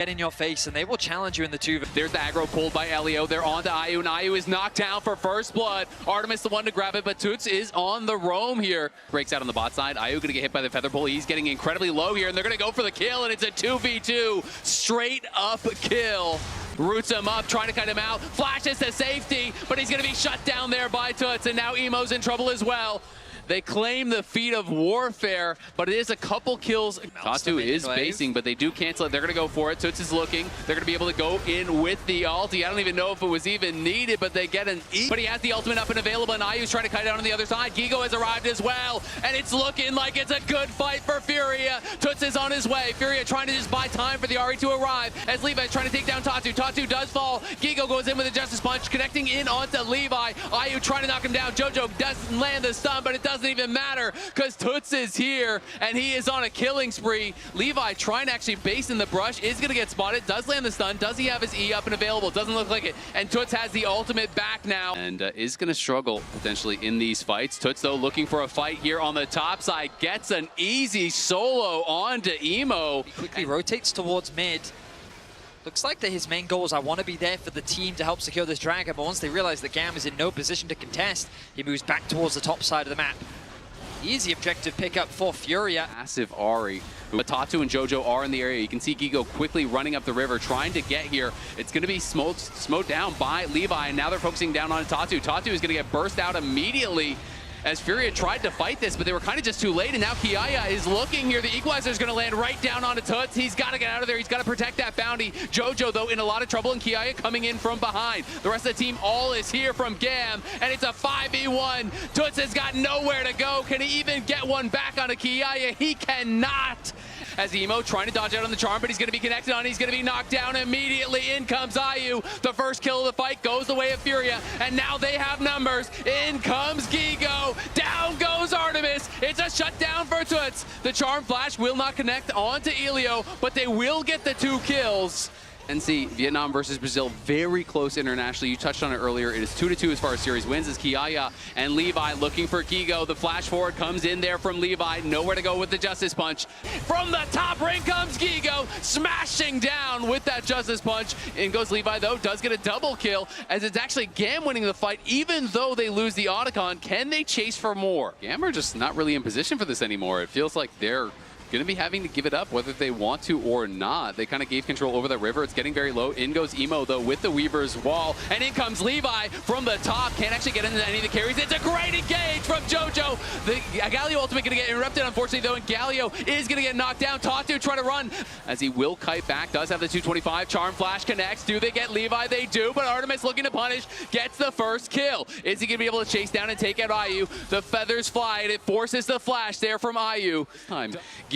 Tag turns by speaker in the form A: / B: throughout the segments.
A: get in your face, and they will challenge you in the 2.
B: There's the aggro pulled by Elio. They're on to Ayu, and Ayu is knocked down for first blood. Artemis the one to grab it, but Toots is on the roam here. Breaks out on the bot side. Ayu gonna get hit by the feather pull. He's getting incredibly low here, and they're gonna go for the kill, and it's a 2v2. Straight up kill. Roots him up, trying to cut him out. Flashes to safety, but he's gonna be shut down there by Toots, and now Emo's in trouble as well. They claim the feat of warfare, but it is a couple kills. Tatu is basing, but they do cancel it. They're going to go for it. Toots is looking. They're going to be able to go in with the ulti. I don't even know if it was even needed, but they get an E. But he has the ultimate up and available, and Ayu's trying to kite out on the other side. Gigo has arrived as well, and it's looking like it's a good fight for FURIA. Toots is on his way. FURIA trying to just buy time for the Ahri to arrive, as Levi is trying to take down Tatu. Tatu does fall. Gigo goes in with a Justice Punch, connecting in onto Levi. Ayu trying to knock him down. Jojo doesn't land the stun, but it doesn't even matter because Toots is here and he is on a killing spree. Levi trying to actually base in the brush, is going to get spotted, does land the stun. Does he have his E up and available? Doesn't look like it. And Toots has the ultimate back now and is going to struggle potentially in these fights. Toots though looking for a fight here on the top side, gets an easy solo onto Emo.
A: He quickly rotates towards mid. Looks like that his main goal is I want to be there for the team to help secure this dragon, but once they realize that GAM is in no position to contest, he moves back towards the top side of the map. Easy objective pickup for FURIA.
B: Massive Ahri. But Tatu and Jojo are in the area. You can see Gigo quickly running up the river, trying to get here. It's going to be smoked down by Levi, and now they're focusing down on Tatu. Tatu is going to get burst out immediately, as FURIA tried to fight this, but they were kind of just too late, and now Kiaya is looking here. The equalizer is going to land right down onto Toots. He's got to get out of there. He's got to protect that bounty. Jojo, though, in a lot of trouble, and Kiaya coming in from behind. The rest of the team all is here from GAM, and it's a 5v1. Toots has got nowhere to go. Can he even get one back onto Kiaya? He cannot. As Emo trying to dodge out on the charm, but he's going to be connected on. He's going to be knocked down immediately. In comes Ayu. The first kill of the fight goes the way of FURIA, and now they have numbers. In comes Gigo. Down goes Artemis. It's a shutdown for Toots. The charm flash will not connect onto Elio, but they will get the 2 kills. NC, Vietnam versus Brazil, very close internationally. You touched on it earlier. It is 2-2 as far as series wins, as Kiaya and Levi looking for Gigo. The flash forward comes in there from Levi. Nowhere to go with the Justice Punch. From the top ring comes Gigo, smashing down with that Justice Punch. In goes Levi, though, does get a double kill, as it's actually GAM winning the fight, even though they lose the Otacon. Can they chase for more? GAM are just not really in position for this anymore. It feels like they're going to be having to give it up whether they want to or not. They kind of gave control over the river. It's getting very low. In goes Emo, though, with the Weaver's Wall. And in comes Levi from the top. Can't actually get into any of the carries. It's a great engage from Jojo. The Galio ultimate going to get interrupted, unfortunately, though, and Galio is going to get knocked down. Tatu trying to run as he will kite back. Does have the 225. Charm Flash connects. Do they get Levi? They do, but Artemis looking to punish. Gets the first kill. Is he going to be able to chase down and take out Ayu? The feathers fly, and it forces the flash there from Ayu.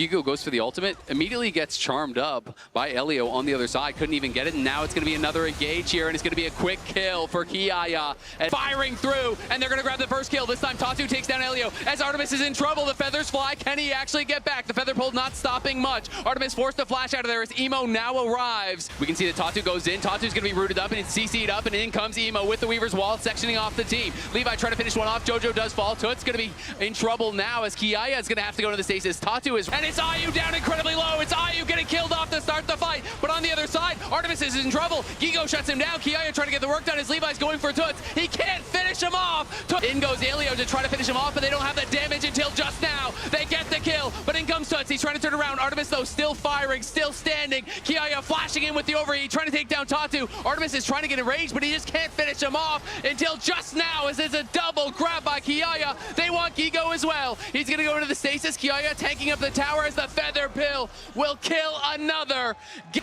B: Gigo goes for the ultimate, immediately gets charmed up by Elio on the other side, couldn't even get it, and now it's going to be another engage here, and it's going to be a quick kill for Kiaya, and firing through, and they're going to grab the first kill. This time Tatu takes down Elio, as Artemis is in trouble. The feathers fly. Can he actually get back? The feather pull not stopping much. Artemis forced to flash out of there as Emo now arrives. We can see that Tatu goes in. Tatu's going to be rooted up, and it's CC'd up, and in comes Emo with the Weaver's Wall, sectioning off the team. Levi trying to finish one off. Jojo does fall. Toot's going to be in trouble now, as Kiaya is going to have to go to the stasis. Tatu is, and it's Ayu down incredibly low. It's Ayu getting killed off to start the fight, but on the other side, Artemis is in trouble. Gigo shuts him down. Kiaya trying to get the work done as Levi's going for Toots. He can't finish him off. In goes Elio to try to finish him off, but they don't have the damage until just now. They get the kill, but in comes Toots. He's trying to turn around. Artemis, though, still firing, still standing. Kiaya flashing in with the overheat, trying to take down Tatu. Artemis is trying to get enraged, but he just can't finish him off until just now, as there's a double grab by Kiaya. They want Gigo as well. He's going to go into the stasis. Kiaya tanking up the tower as the feather pill will kill another.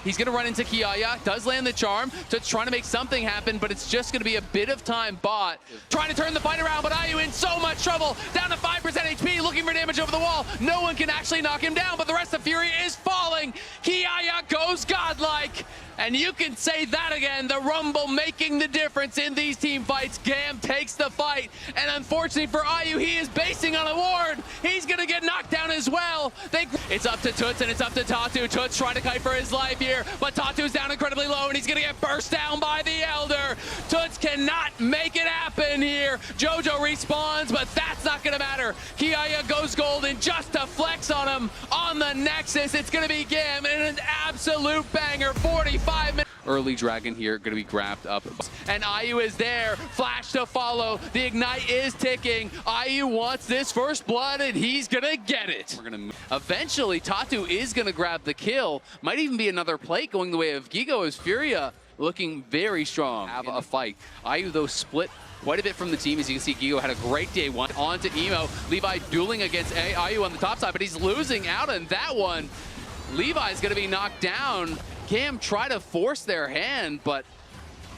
B: He's going to run into Kiaya. Does land the charm. Toots trying to make something happen, but it's just going to be a bit of time bought. Trying to turn the fight around, but Ayu in so much trouble. Down to 5% HP, looking for damage over the wall. No one can actually knock him down, but the rest of FURIA is falling. Kiaya goes godlike. And you can say that again, the Rumble making the difference in these team fights. GAM takes the fight, and unfortunately for Ayu, he is basing on a ward. He's gonna get knocked down as well. It's up to Toots and it's up to Tatu. Toots trying to kite for his life here, but Tatu's down incredibly low, and he's gonna get burst down by the Elder. Toots cannot make it happen here. JoJo respawns, but that's not going to matter. Kiaya goes golden just to flex on him on the Nexus. It's going to be GAM in an absolute banger. 45 minutes. Early Dragon here going to be grabbed up. And IU is there. Flash to follow. The Ignite is ticking. IU wants this first blood, and he's going to get it. We're going to eventually, Tatu is going to grab the kill. Might even be another plate going the way of Gigo as FURIA looking very strong. Have a fight. IU, though, split quite a bit from the team. As you can see, Gigo had a great day one. On to Emo. Levi dueling against IU on the top side, but he's losing out on that one. Levi's going to be knocked down. GAM try to force their hand, but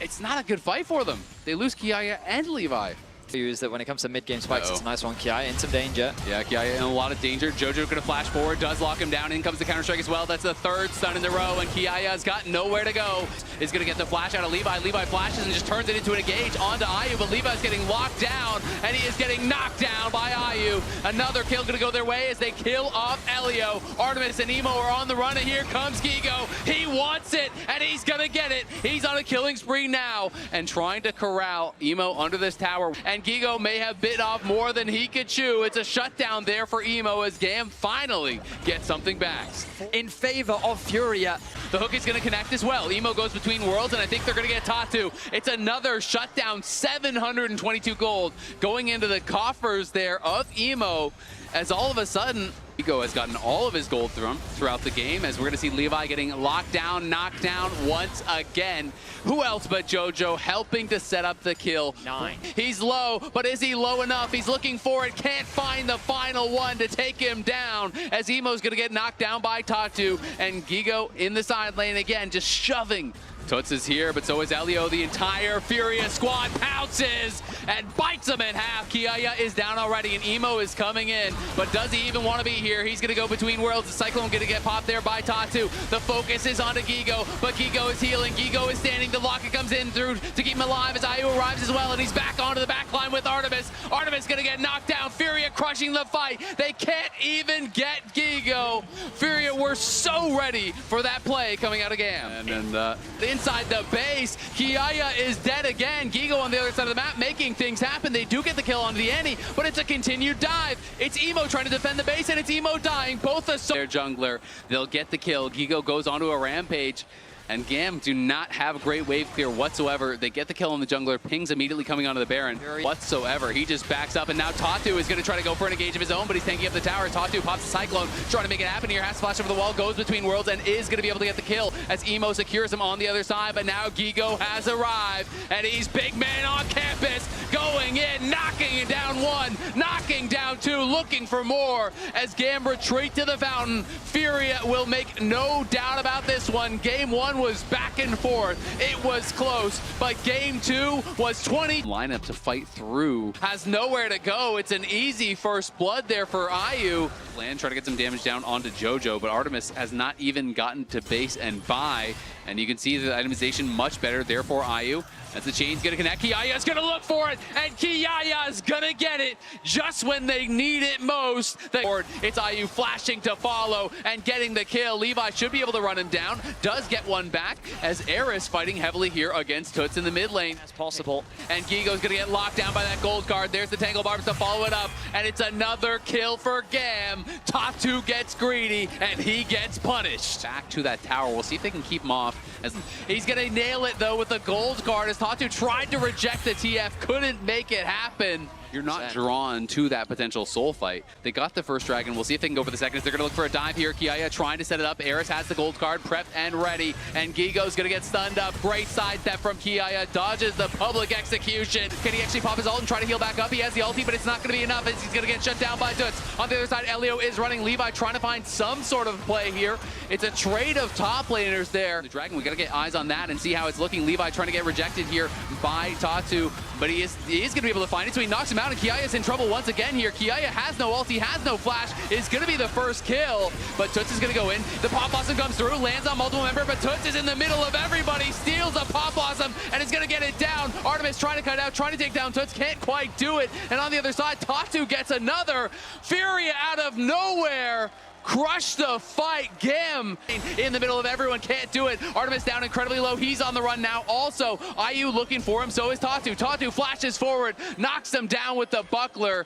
B: it's not a good fight for them. They lose Kiaya and Levi.
A: Use that when it comes to mid-game spikes, it's a nice one. Kiaya in some danger.
B: Yeah, Kiaya in a lot of danger. JoJo gonna flash forward, does lock him down. In comes the counter-strike as well. That's the third stun in the row, and Kiaya's got nowhere to go. Is gonna get the flash out of Levi. Levi flashes and just turns it into an engage onto IU, but Levi's getting locked down, and he is getting knocked down by IU. Another kill gonna go their way as they kill off Elio. Artemis and Emo are on the run, and here comes Gigo. He wants it, and he's gonna get it. He's on a killing spree now, and trying to corral Emo under this tower. And Gigo may have bit off more than he could chew. It's a shutdown there for Emo as GAM finally gets something back.
A: In favor of FURIA.
B: The hook is going to connect as well. Emo goes between worlds, and I think they're going to get Tatu. It's another shutdown, 722 gold going into the coffers there of Emo, as all of a sudden, Gigo has gotten all of his gold throughout the game, as we're going to see Levi getting locked down, knocked down once again. Who else but JoJo helping to set up the kill?
A: 9.
B: He's low, but is he low enough? He's looking for it, can't find the final one to take him down, as Emo's going to get knocked down by Tatu, and Gigo in the side lane again, just shoving. Toots is here, but so is Elio. The entire FURIA squad pounces and bites him in half. Kiaya is down already, and Emo is coming in. But does he even want to be here? He's going to go between worlds. The Cyclone going to get popped there by Tatu. The focus is onto Gigo, but Gigo is healing. Gigo is standing. The locket comes in through to keep him alive as IU arrives as well, and he's back onto the back line with Artemis. Artemis going to get knocked down. FURIA crushing the fight. They can't even get Gigo. FURIA were so ready for that play coming out of GAM. And inside the base, Kiaya is dead again. Gigo on the other side of the map making things happen. They do get the kill onto the Annie, but it's a continued dive. It's Emo trying to defend the base, and it's Emo dying. Both their jungler. They'll get the kill. Gigo goes onto a rampage, and GAM do not have great wave clear whatsoever. They get the kill on the jungler. Ping's immediately coming onto the Baron whatsoever. He just backs up, and now Tatu is going to try to go for an engage of his own, but he's tanking up the tower. Tatu pops the Cyclone, trying to make it happen here. Has to flash over the wall, goes between worlds, and is going to be able to get the kill as Emo secures him on the other side. But now Gigo has arrived, and he's big man on campus, going in, knocking it down one, knocking down two, looking for more as GAM retreat to the fountain. FURIA will make no doubt about this one. Game one was back and forth. It was close, but game two was 20. Lineup to fight through. Has nowhere to go. It's an easy first blood there for IU. Land try to get some damage down onto JoJo, but Artemis has not even gotten to base and buy. And you can see the itemization much better there for IU. As the chain's gonna connect, Kiaya's gonna look for it, and Kiaya's gonna get it just when they need it most. It's IU flashing to follow and getting the kill. Levi should be able to run him down. Does get one back as Eris fighting heavily here against Toots in the mid lane.
A: As possible.
B: And Gigo's gonna get locked down by that gold card. There's the Tangle Barbs to follow it up, and it's another kill for GAM. Tatu gets greedy, and he gets punished. Back to that tower. We'll see if they can keep him off. As he's gonna nail it though with the gold card as Tatu tried to reject the TF, couldn't make it happen. You're not drawn to that potential soul fight. They got the first dragon. We'll see if they can go for the second. They're going to look for a dive here. Kiaya trying to set it up. Eris has the gold card prepped and ready. And Gigo's going to get stunned up. Great sidestep from Kiaya. Dodges the public execution. Can he actually pop his ult and try to heal back up? He has the ulti, but it's not going to be enough as he's going to get shut down by Toots. On the other side, Elio is running. Levi trying to find some sort of play here. It's a trade of top laners there. The dragon, we got to get eyes on that and see how it's looking. Levi trying to get rejected here by Tatu, but he is going to be able to find it, so he knocks him out, and Kiaya's in trouble once again here. Kiaya has no ult, he has no flash, is going to be the first kill, but Toots is going to go in. The Pop Blossom comes through, lands on multiple member, but Toots is in the middle of everybody, steals a Pop Blossom, and is going to get it down. Artemis trying to cut it out, trying to take down Toots, can't quite do it, and on the other side, Tatu gets another. FURIA out of nowhere crush the fight. GAM in the middle of everyone, can't do it. Artemis down incredibly low. He's on the run now. Also, IU looking for him, so is Tatu. Tatu flashes forward, knocks him down with the buckler.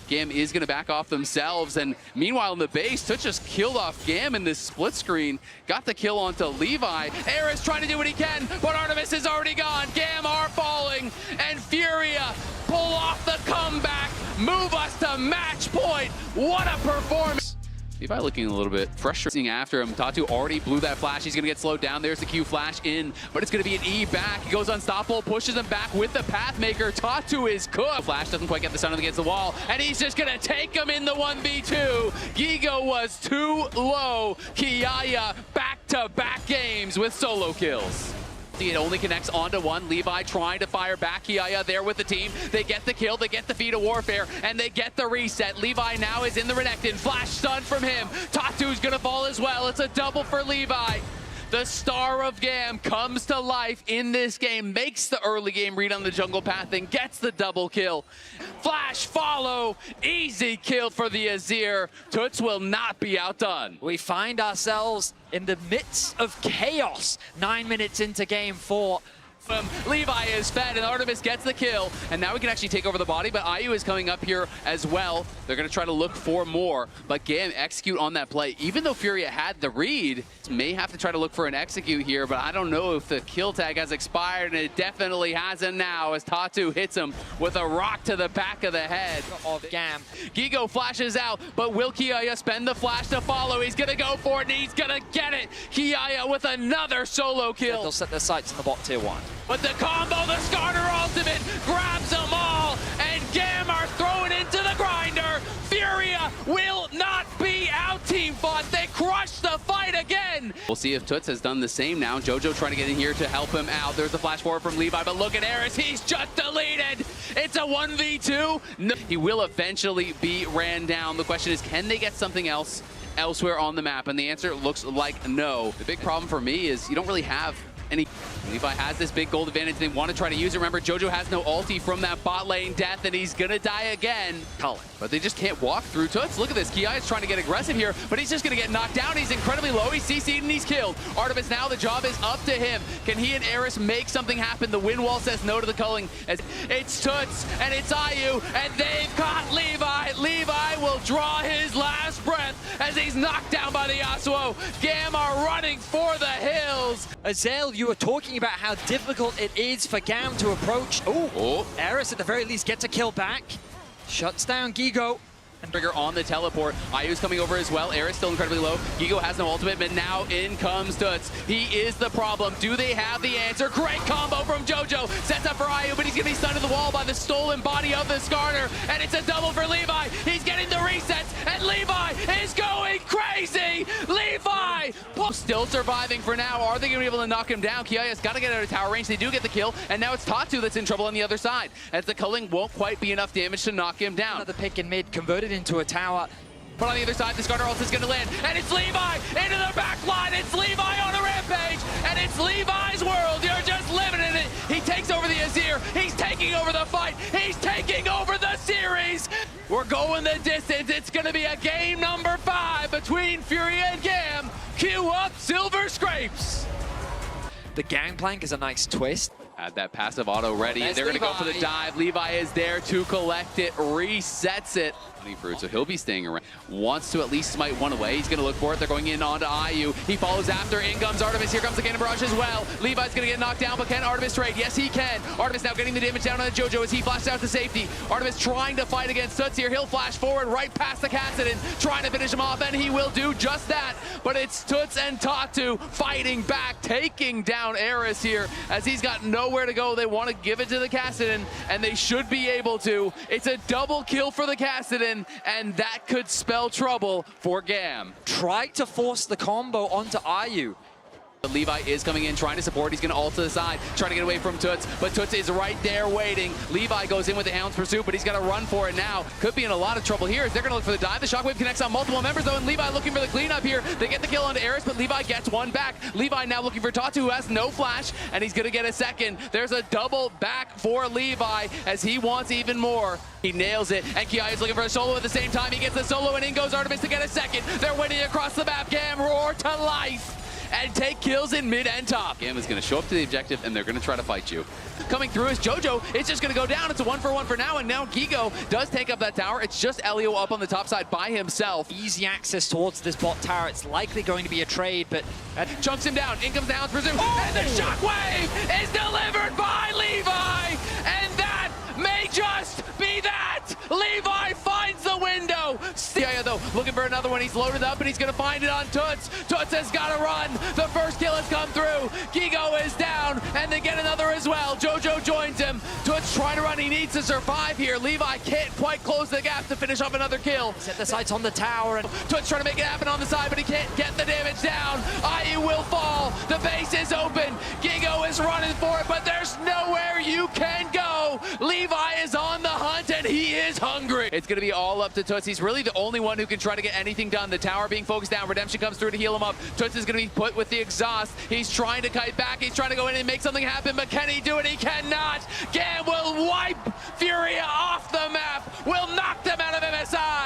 B: GAM is going to back off themselves, and meanwhile in the base, Toots just killed off GAM in this split screen. Got the kill onto Levi. Eris trying to do what he can, but Artemis is already gone. GAM are falling, and FURIA pull off the comeback, move us to match point. What a performance. Levi looking a little bit frustrating after him. Tatu already blew that flash. He's going to get slowed down. There's the Q flash in, but it's going to be an E back. He goes unstoppable, pushes him back with the Pathmaker. Tatu is cooked. Flash doesn't quite get the stun against the wall, and he's just going to take him in the 1v2. Gigo was too low. Kiaya back-to-back games with solo kills. It only connects onto one. Levi trying to fire back. Kiaya there with the team. They get the kill, they get the feat of warfare, and they get the reset. Levi now is in the Renekton. Flash stun from him. Tatu's gonna fall as well. It's a double for Levi. The star of GAM comes to life in this game, makes the early game read on the jungle path and gets the double kill. Flash follow, easy kill for the Azir. Toots will not be outdone.
A: We find ourselves in the midst of chaos 9 minutes into game 4.
B: Levi is fed and Artemis gets the kill, and now we can actually take over the body, but IU is coming up here as well. They're going to try to look for more, but GAM execute on that play. Even though FURIA had the read, may have to try to look for an execute here, but I don't know if the kill tag has expired, and it definitely hasn't now as Tatu hits him with a rock to the back of the head
A: Of GAM.
B: Gigo flashes out, but will Kiaya spend the flash to follow? He's going to go for it, and he's going to get it. Kiaya with another solo kill.
A: They'll set their sights on the bot tier 1.
B: But the combo, the Skarner ultimate, grabs them all, and GAM are thrown into the grinder. FURIA will not be out team fought. They crush the fight again. We'll see if Toots has done the same now. Jojo trying to get in here to help him out. There's the flash forward from Levi, but look at Eris. He's just deleted. It's a 1v2. No. He will eventually be ran down. The question is, can they get something else elsewhere on the map? And the answer looks like no. The big problem for me is you don't really have any. Levi has this big gold advantage. They want to try to use it. Remember, Jojo has no ulti from that bot lane death, and he's going to die again. But they just can't walk through Toots. Look at this. Kiai is trying to get aggressive here, but he's just going to get knocked down. He's incredibly low. He's CC'd and he's killed. Artemis now, the job is up to him. Can he and Eris make something happen? The wind wall says no to the culling. As it's Toots, and it's IU, and they've caught Levi. Levi will draw his last breath as he's knocked down by the Yasuo. GAM are running for the hills.
A: Azel, you were talking about how difficult it is for GAM to approach. Oh, Eris at the very least gets a kill back. Shuts down Gigo.
B: And trigger on the teleport. IU's coming over as well. Eris still incredibly low. Gigo has no ultimate, but now in comes Toots. He is the problem. Do they have the answer? Great combo from Jojo. Sets up for IU, but he's going to be stunned to the wall by the stolen body of the Skarner. And it's a double for Levi. He's getting the resets, and Levi is going crazy. Levi still surviving for now. Are they going to be able to knock him down? Kiaya's got to get out of tower range. They do get the kill, and now it's Tatu that's in trouble on the other side, as the culling won't quite be enough damage to knock him down.
A: Another pick in mid, converted into a tower.
B: But on the other side, the Skarner ult is going to land, and it's Levi into the back line. It's Levi on a rampage, and it's Levi's world. You're just living in it. He takes over the Azir. He's taking over the fight. He's taking over the series. We're going the distance. It's going to be a game number 5 between FURIA and GAM. Cue up Silver Scrapes.
A: The gangplank is a nice twist.
B: Had that passive auto ready.
A: There's
B: They're going to go for the
A: Levi.
B: dive. Levi is there to collect it, resets it. So he'll be staying around. Wants to at least smite one away. He's going to look for it. They're going in onto IU. He follows after. In comes Artemis. Here comes the Cannon Barrage as well. Levi's going to get knocked down, but can Artemis trade? Yes, he can. Artemis now getting the damage down on the Jojo as he flashes out to safety. Artemis trying to fight against Toots here. He'll flash forward right past the Kassadin, trying to finish him off, and he will do just that. But it's Toots and Tatu fighting back, taking down Eris here as he's got nowhere to go. They want to give it to the Kassadin, and they should be able to. It's a double kill for the Kassadin, and that could spell trouble for GAM.
A: Tried to force the combo onto IU.
B: But Levi is coming in, trying to support. He's going to ult to the side, trying to get away from Toots, but Toots is right there waiting. Levi goes in with the Hound's Pursuit, but he's got to run for it now. Could be in a lot of trouble here as they're going to look for the dive. The Shockwave connects on multiple members, though, and Levi looking for the cleanup here. They get the kill onto Eris, but Levi gets one back. Levi now looking for Tatu, who has no flash, and he's going to get a second. There's a double back for Levi as he wants even more. He nails it, and Kiai is looking for a solo at the same time. He gets the solo, and in goes Artemis to get a second. They're winning across the map. GAM roar to life and take kills in mid and top. GAM is going to show up to the objective, and they're going to try to fight you. Coming through is JoJo. It's just going to go down. It's a 1-for-1 for now, and now Gigo does take up that tower. It's just Elio up on the top side by himself.
A: Easy access towards this bot tower. It's likely going to be a trade, but
B: chunks him down. In comes the Hound's Pursuit, and the Shockwave is delivered by Levi, and that may just be that. Levi finds the window. Yeah, though, looking for another one. He's loaded up, and he's going to find it on Toots. Toots has got to run. The first kill has come through. Gigo is down, and they get another as well. JoJo joins him. Toots trying to run. He needs to survive here. Levi can't quite close the gap to finish off another kill.
A: Set the sights on the tower, and
B: Toots trying to make it happen on the side, but he can't get the damage down. IU will fall. The base is open. Gigo is running for it, but there's nowhere you can go. Levi is on the hunt, and he is hungry. It's going to be all up to Toots. He's really the only one who can try to get anything done. The tower being focused down. Redemption comes through to heal him up. Toots is going to be put with the exhaust. He's trying to kite back. He's trying to go in and make something happen, but can he do it? He cannot. GAM will wipe FURIA off the map. Will knock them out of MSI.